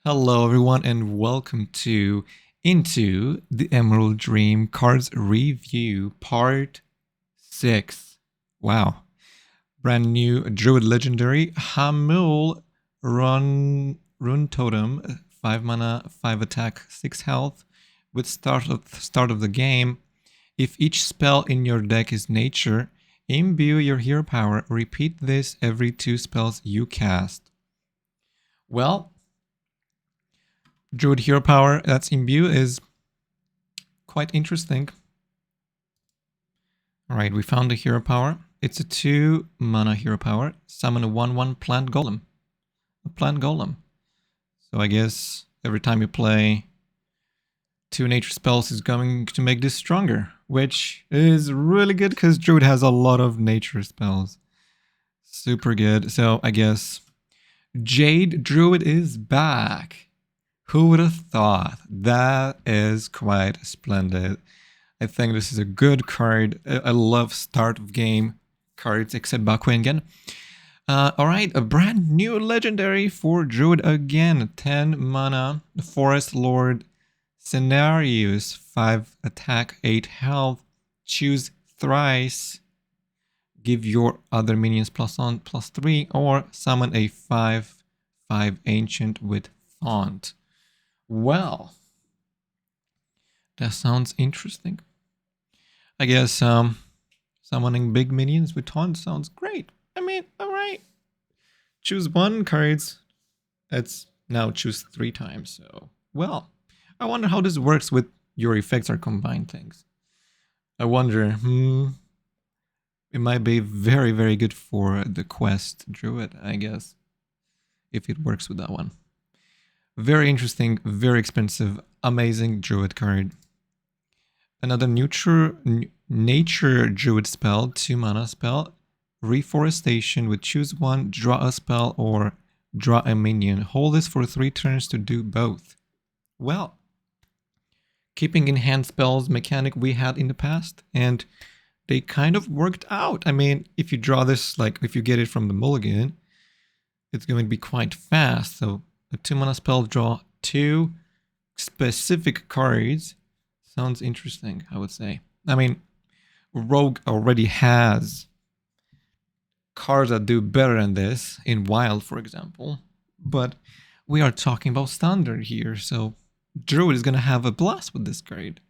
Hello everyone and welcome to Into the Emerald Dream Cards Review Part 6. Wow. Brand new Druid Legendary Hamul Rune Totem, 5 mana, 5 attack, 6 health. With start of the game, if each spell in your deck is nature, imbue your hero power. Repeat this every 2 spells you cast. Well, Druid hero power that's imbue is quite interesting. Alright, we found the hero power. It's a 2 mana hero power. Summon a 1/1 plant golem. A plant golem. So I guess every time you play 2 nature spells is going to make this stronger, which is really good because Druid has a lot of nature spells. Super good. So I guess Jade Druid is back. Who would have thought? That is quite splendid. I think this is a good card. I love start of game cards, except Bakuengen. Alright, a brand new legendary for Druid again. 10 mana, Forest Lord Scenarios, 5 attack, 8 health. Choose thrice. Give your other minions +1/+3, or summon a 5/5 ancient with font. Well, that sounds interesting. I guess summoning big minions with taunt sounds great. I mean, alright. Choose 1 cards. Let's now choose 3 times. So, well, I wonder how this works with your effects or combined things. I wonder, it might be very, very good for the quest Druid, I guess, if it works with that one. Very interesting, very expensive, amazing Druid card. Another nature Druid spell, 2 mana spell. Reforestation with choose 1, draw a spell, or draw a minion. Hold this for 3 turns to do both. Well, keeping in hand spells mechanic we had in the past, and they kind of worked out. I mean, if you draw this, like if you get it from the mulligan, it's going to be quite fast. So a 2 mana spell, draw 2 specific cards. Sounds interesting, I would say. I mean, Rogue already has cards that do better than this, in Wild, for example. But we are talking about Standard here, so Druid is going to have a blast with this card.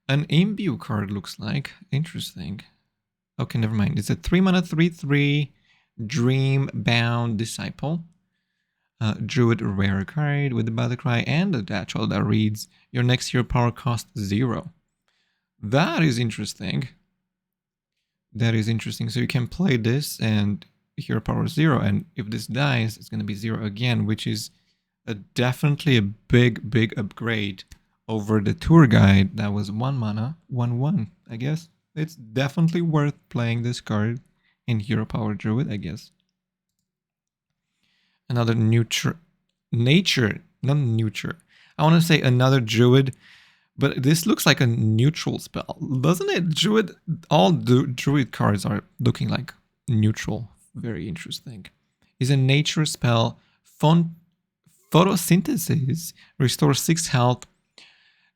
An imbue card looks like. Interesting. Okay, never mind. It's a 3 mana 3/3 Dream Bound Disciple. Druid rare card with the battle cry and the Datchel that reads, your next hero power costs 0. That is interesting. That is interesting. So you can play this and hero power 0, and if this dies, it's going to be 0 again, which is definitely a big upgrade over the tour guide that was 1 mana, 1/1, I guess. It's definitely worth playing this card in hero power Druid, I guess. Another nature, not neuter. I want to say another Druid, but this looks like a neutral spell, doesn't it? Druid, all Druid cards are looking like neutral. Very interesting. Is a nature spell. Photosynthesis, restore 6 health,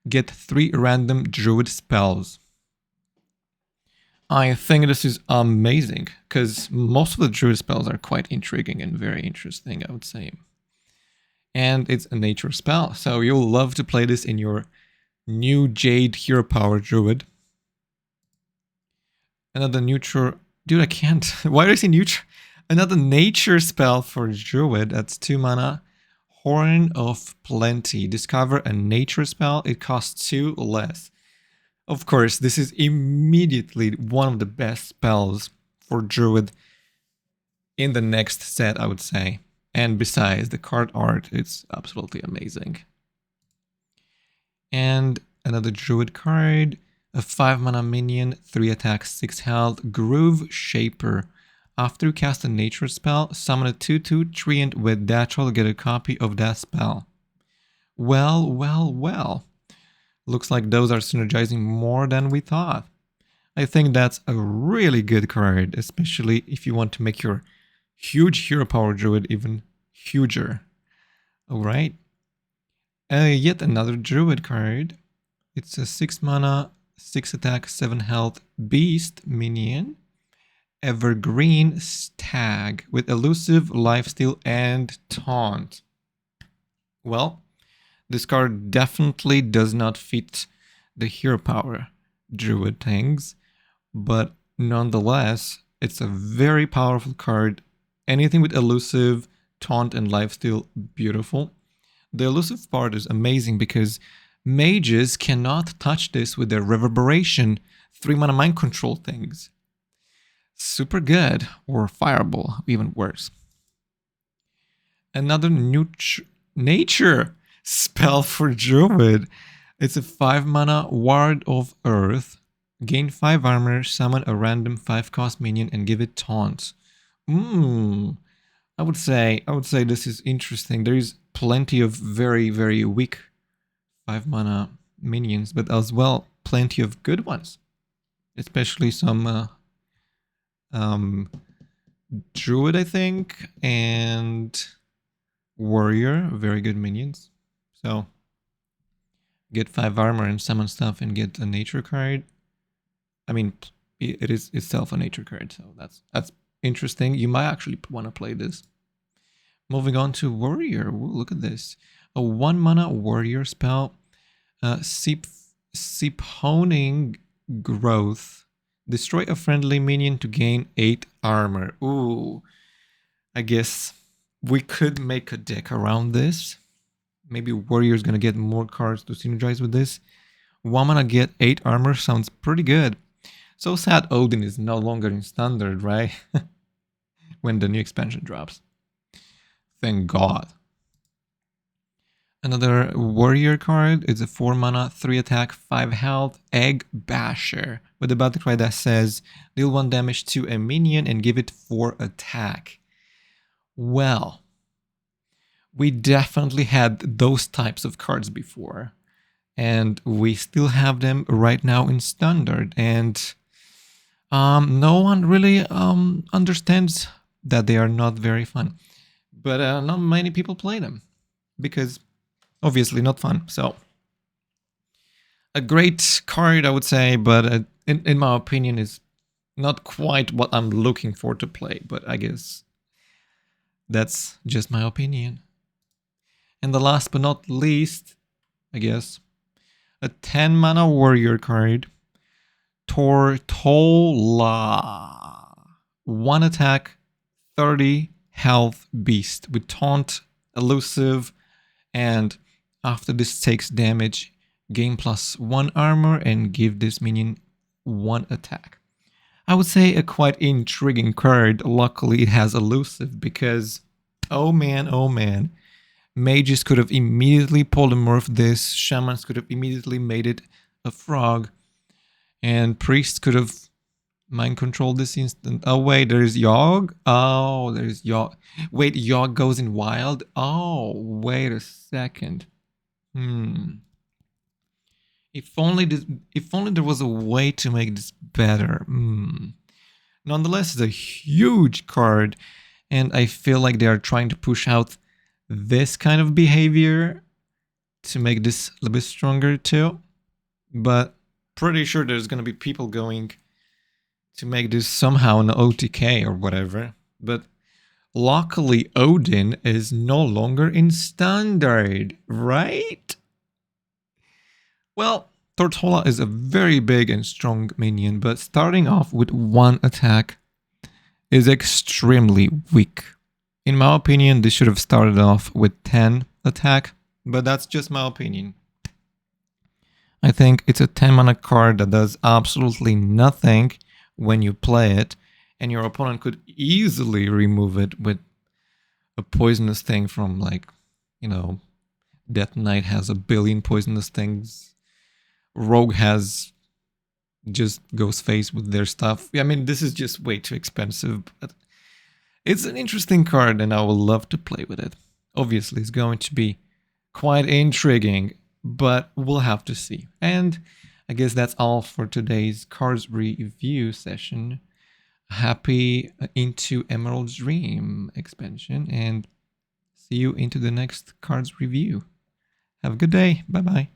get 3 random Druid spells. I think this is amazing, because most of the Druid spells are quite intriguing and very interesting, I would say. And it's a nature spell, so you'll love to play this in your new Jade hero power Druid. Another neutral... Dude, I can't. Why did I say neutral? Another nature spell for Druid, that's 2 mana. Horn of Plenty. Discover a nature spell, it costs 2 less. Of course, this is immediately one of the best spells for Druid in the next set, I would say. And besides, the card art, it's absolutely amazing. And another Druid card, a 5 mana minion, 3 attack, 6 health, Groove Shaper. After you cast a nature spell, summon a 2/2 treant with Datchel, get a copy of that spell. Well. Looks like those are synergizing more than we thought. I think that's a really good card, especially if you want to make your huge hero power Druid even huger. All right. Yet another Druid card. It's a 6 mana, 6 attack, 7 health beast minion. Evergreen Stag with elusive, lifesteal, and taunt. Well, this card definitely does not fit the hero power Druid things, but nonetheless, it's a very powerful card. Anything with elusive, taunt, and lifesteal, beautiful. The elusive part is amazing because mages cannot touch this with their reverberation 3 mana mind control things. Super good, or fireball, even worse. Another nature spell for Druid. It's a 5 mana Ward of Earth. Gain 5 armor, summon a random 5 cost minion, and give it taunt. I would say this is interesting. There is plenty of very, very weak 5 mana minions, but as well plenty of good ones, especially some Druid, I think, and Warrior, very good minions. So get 5 armor and summon stuff and get a nature card. I mean, it is itself a nature card, so that's interesting. You might actually want to play this. Moving on to Warrior. Ooh, look at this. A 1 mana Warrior spell. Honing Growth. Destroy a friendly minion to gain 8 armor. Ooh. I guess we could make a deck around this. Maybe Warrior's gonna get more cards to synergize with this. 1 mana get 8 armor sounds pretty good. So sad Odin is no longer in standard, right? When the new expansion drops. Thank God. Another Warrior card is a 4 mana, 3 attack, 5 health, Egg Basher. With a battle cry that says, deal 1 damage to a minion and give it 4 attack. Well, we definitely had those types of cards before. And we still have them right now in standard. And no one really understands that they are not very fun. But not many people play them because obviously not fun. So a great card, I would say, but in my opinion is not quite what I'm looking for to play. But I guess that's just my opinion. And the last but not least, I guess, a 10 mana Warrior card. Tortola. 1 attack, 30 health beast with taunt, elusive, and after this takes damage, gain +1 armor and give this minion 1 attack. I would say a quite intriguing card. Luckily it has elusive because, oh man, mages could have immediately polymorphed this, shamans could have immediately made it a frog, and priests could have mind controlled this instant. Oh wait, there's Yogg. Oh, there's Yogg. Wait, Yogg goes in wild. Oh, wait a second. If only there was a way to make this better. Nonetheless, it's a huge card, and I feel like they are trying to push out this kind of behavior to make this a little bit stronger too. But pretty sure there's gonna be people going to make this somehow an OTK or whatever. But luckily Odin is no longer in standard, right? Well, Tortola is a very big and strong minion, but starting off with 1 attack is extremely weak. In my opinion, this should have started off with 10 attack, but that's just my opinion. I think it's a 10 mana card that does absolutely nothing when you play it, and your opponent could easily remove it with a poisonous thing from, like, you know, Death Knight has a billion poisonous things. Rogue has just goes face with their stuff. I mean, this is just way too expensive, but it's an interesting card and I would love to play with it. Obviously, it's going to be quite intriguing, but we'll have to see. And I guess that's all for today's cards review session. Happy Into Emerald Dream expansion, and see you into the next cards review. Have a good day. Bye bye.